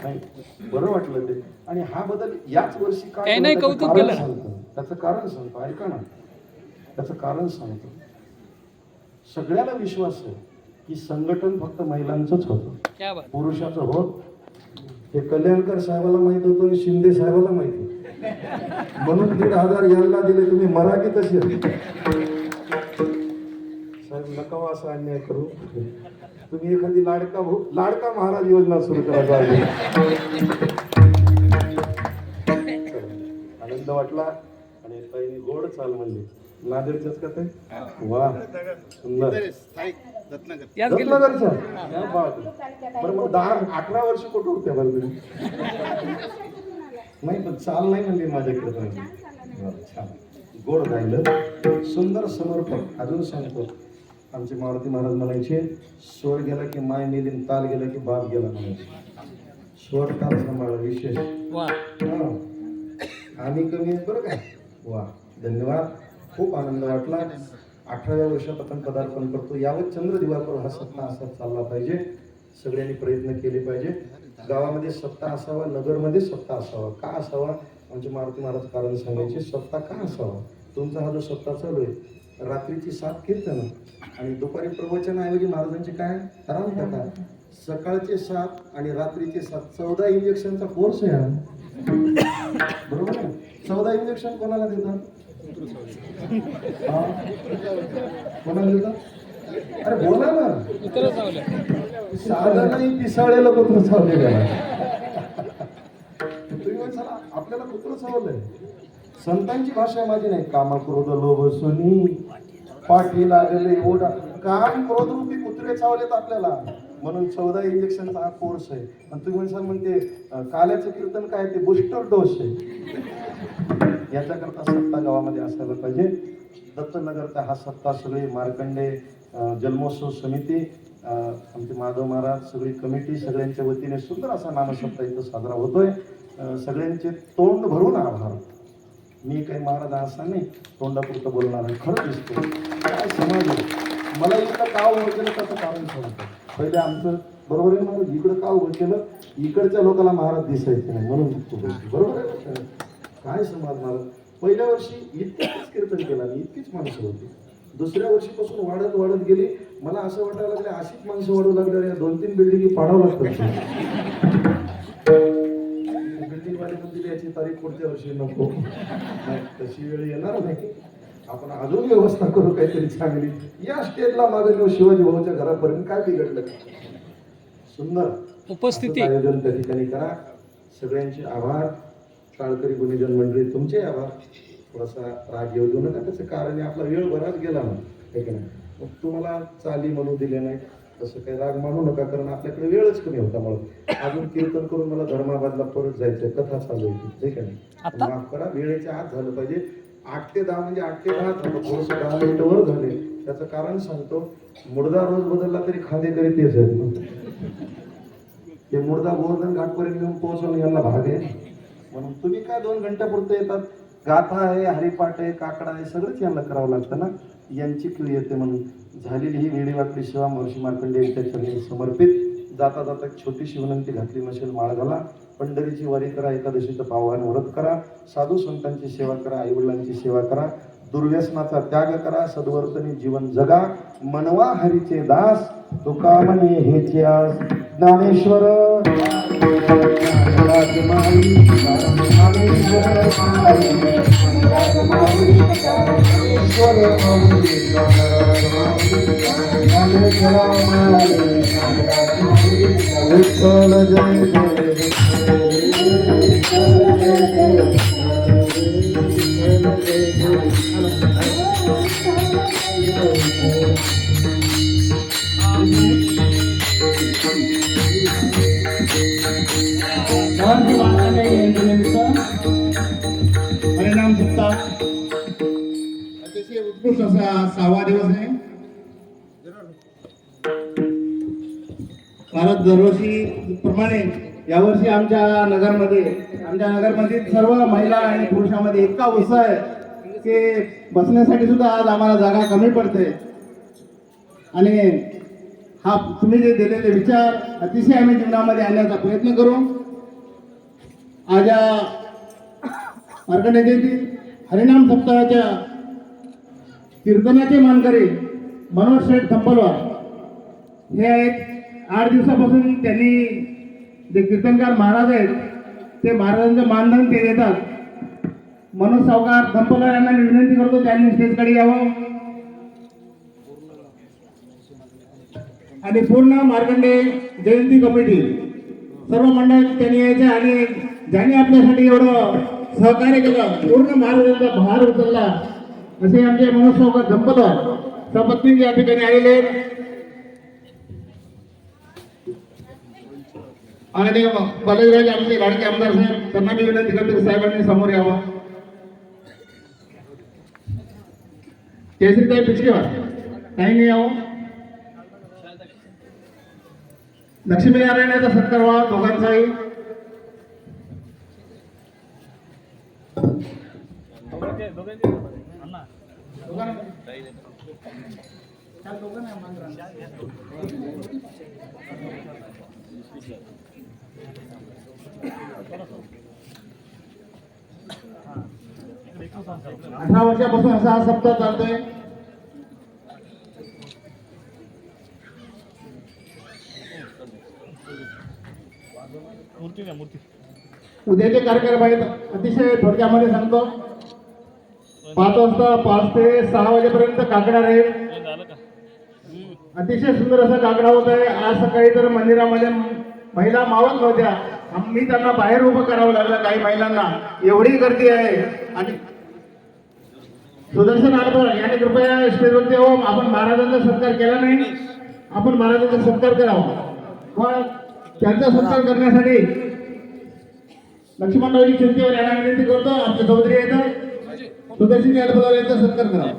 नाही बरं वाटलं ते. आणि हा बदल याच वर्षी का काही केला नाही, त्याचं कौतुक कारण केलं. सांगतो. त्याचं कारण सांगतो, ऐका ना, त्याचं कारण सांगतो. सगळ्याला विश्वास आहे की संघटन फक्त महिलांचंच होतं, क्या बात. पुरुषाचं होत. हे कल्याणकर साहेबाला माहित होतं आणि शिंदे साहेबाला माहित होतं, म्हणून 1,500 यांना दिले. तुम्ही मराठी तसे साहेब नका हो असा अन्याय करू. तुम्ही एखादी लाडका महाराज योजना सुरू करा. आनंद वाटला. आणि ताईने गोड चाल म्हणली. नांदेडच्याच का ते? वा सुंदर. याच गेलं. रत्नागिरीच्या? क्या बात आहे. बरं मग 11 वर्ष कुठं होत्या बरं तुम्ही? नाही पण चाल नाही म्हणली माझ्याकडे. बरं, छान गोड राहिलं. सुंदर समर्पक. अजून सांगतो, आमचे मारुती महाराज म्हणायचे, स्वर गेला की माय नेली, ताल गेला की बाप गेला म्हणायचे. स्वर ताल सांभाळ विशेष. वा. हा. आम्ही कमी आहे बरं काय. वा धन्यवाद. खूप आनंद वाटला. 18व्या वर्षात आपण पदार्पण करतो. यावत चंद्र दिवाकर हा सत्ता असा चालला पाहिजे. सगळ्यांनी प्रयत्न केले पाहिजे. गावामध्ये सत्ता असावा, नगरमध्ये सत्ता असावा. का असावा? आमचे मारुती महाराज कारण सांगायचे, सत्ता का असावा? तुमचा हा जो सत्ता चालू आहे, रात्रीची 7 कीर्तन आणि दुपारी प्रवचनाऐवजी महाराजांचे काय रामकथा, सकाळचे 7 आणि रात्रीचे 7, 14 इंजेक्शनचा कोर्स आहे हा. बरोबर आहे. 14 इंजेक्शन कोणाला देतात? हा? कोणाला देतात? अरे बोला ना. कुत्रं चावलं. साधं नाही, पिसाळलेलं कुत्रं चावलेलं. तुम्ही म्हणसाल आपल्याला कुत्रं चावलंय. संतांची भाषा माझी नाही. कामा क्रोध लोभ सोनी पाठी लागले ओढा. काम क्रोध रूपी कुत्रे चावलेत आपल्याला, म्हणून 14 इंजेक्शनचा हा कोर्स आहे. आणि तुम्ही म्हणसाल मग ते काल्याचं कीर्तन काय, ते बुस्टर डोस आहे. याच्याकरता सत्ता गावामध्ये असायला पाहिजे. दत्तनगरचा हा सत्ता सगळी मार्कंडे जन्मोत्सव समिती, आमचे माधव महाराज, सगळी कमिटी, सगळ्यांच्या वतीने सुंदर असा नामसप्ताह इथं साजरा होतोय. सगळ्यांचे तोंड भरून आभार. मी काही महाराज असा नाही तोंडापुरतं बोलणार आहे. खरं दिसतो काय समाज आहे. मला इकडं का उभं केलं त्याचं कारण सांगतो. पहिले आमचं बरोबर आहे महाराज, इकडं का उभं केलं, इकडच्या लोकांना महाराज दिसायचे नाही म्हणून बरोबर आहे. काय समाज महाराज. पहिल्या वर्षी इतकंच कीर्तन केलं आणि इतकीच माणसं होती. दुसऱ्या वर्षीपासून वाढत वाढत गेली. मला असं वाटायला लागलं अशीच माणसं वाढू लागल्यावर या 2-3 बिल्डिंगी पाडावं लागतात. बिल्डिंग वाले म्हणजे याची तारीख पुढच्या वर्षी नको, तशी वेळ येणार नाही. आपण अजून व्यवस्था करू काहीतरी चांगली. या स्टेजला मागे नेऊ शिवाजी भाऊच्या घरापर्यंत. काय बिघडलं? सुंदर उपस्थिती आयोजन त्या ठिकाणी करा. सगळ्यांचे आभार. टाळकरी गुणीजन मंडळी तुमचे आभार. थोडासा राग येऊ देऊ नका, त्याचं कारण आहे आपला वेळ बराच गेला ना, ठीक आहे ना. मग तुम्हाला चाली म्हणू दिले नाही तसं काही राग मानू नका, कारण आपल्याकडे वेळच कमी होता. म्हणून अजून कीर्तन करून मला धर्माबादला परत जायचंय, कथा चालू आहे, ठीक आहे ना. माफ करा, वेळेच्या आत झालं पाहिजे. 8 ते 10 म्हणजे 8 ते 10 झालं, थोडंसं 10 मिनिटं वर झाले. त्याचं कारण सांगतो. मुर्दा रोज बदलला तरी खांदेकरी तेच आहेत ना. ते मुर्दा गोवर्धन घाटपर्यंत घेऊन पोहोचवणं यांना भाग आहे. म्हणून तुम्ही काय 2 घंट्यापुरते येतात. गाथा आहे, हरिपाठ आहे, काकडा आहे, सगळंच यांना करावं लागतं ना. यांची क्रिया येते. म्हणून झालेली ही वेळी वाटली सेवा महर्षी मार्कंडेय यांच्या चरणी समर्पित. जाता जाता एक छोटीशी विनंती, घातली नसेल माळ घाला. पंढरीची वारी करा, एकादशीचं पावन व्रत करा, साधू संतांची सेवा करा, आईवडिलांची सेवा करा, दुर्व्यसनाचा त्याग करा, सद्वर्तनी जीवन जगा, मनवा हरीचे दास, तुका म्हणे हेचे आस. ज्ञानेश्वर विठ्ठल जय परिणाम सप्ताह अतिशय उत्कृष्ट असा 6वा दिवस आहे. भारत दरवर्षी प्रमाणे यावर्षी आमच्या नगरमध्ये सर्व महिला आणि पुरुषांमध्ये इतका उत्साह आहे की बसण्यासाठी सुद्धा आज आम्हाला जागा कमी पडते. आणि हा तुम्ही जे दिलेले विचार अतिशय आम्ही जीवनामध्ये आणण्याचा प्रयत्न करू. आज या मार्कंडेय जयंती हरिनाम सप्ताहाच्या कीर्तनाचे मानकरी मनोज शेठ धंपलवार हे आहेत. 8 दिवसापासून त्यांनी जे कीर्तनकार महाराज आहेत ते महाराजांचं मानधन ते देतात. मनोज सावकार धंपलवार यांना मी विनंती करतो त्यांनी स्टेजकडे यावं आणि पूर्ण मार्कंडेय जयंती कमिटी सर्व मंडळ त्यांनी यायचे आणि ज्यांनी आपल्यासाठी एवढं सहकार्य केलं पूर्ण महाराजांचा भार उचलला असे आमचे मनोज सावकार धंपलवार सपत्नी या ठिकाणी आलेले आहेत. आणि बालाजीराजे आमचे लाडके आमदार साहेब त्यांना मी विनंती करतो की साहेबांनी समोर यावं. केसरीताई पिचकेवार ताईंनी यावं. लक्ष्मीनारायणाचा सत्कार व्हावा दोघांचाही. अठरा वर्षापासून असा हा सप्ताह चालतोय. उद्याचे कार्यक्रम आहेत अतिशय थोडक्यामध्ये सांगतो. 5 वाजता 5 ते 6 वाजेपर्यंत काकडा राहील. अतिशय सुंदर असा काकडा होत आहे. आज सकाळी तर मंदिरामध्ये महिला मावत नव्हत्या. मी त्यांना बाहेर उभं करावं लागलं काही महिलांना, एवढी गर्दी आहे. आणि सुदर्शन आडबर याने कृपया स्टेजवरती यावं. आपण महाराजांचा सत्कार केला नाही, आपण महाराजांचा सत्कार करावा. मग त्यांचा सत्कार करण्यासाठी लक्ष्मणरावजी चिंतेवर यांना विनंती करतो. आमचे चौधरी येतात, सुदर्शन आडबर यांचा सत्कार करावा.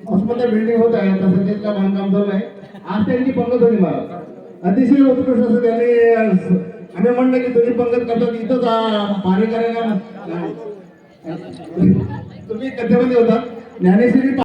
हॉस्पिटल बिल्डिंग होत आहे आता सध्याचं बांधकाम चालू आहे. आज त्यांची पंगत होती मला अतिशय उत्कृष्ट असं त्यांनी आम्ही म्हणलं की तुम्ही पंगत करतात इथंच पाणी करायला तुम्ही कथेमध्ये होता. ज्ञानेश्वरी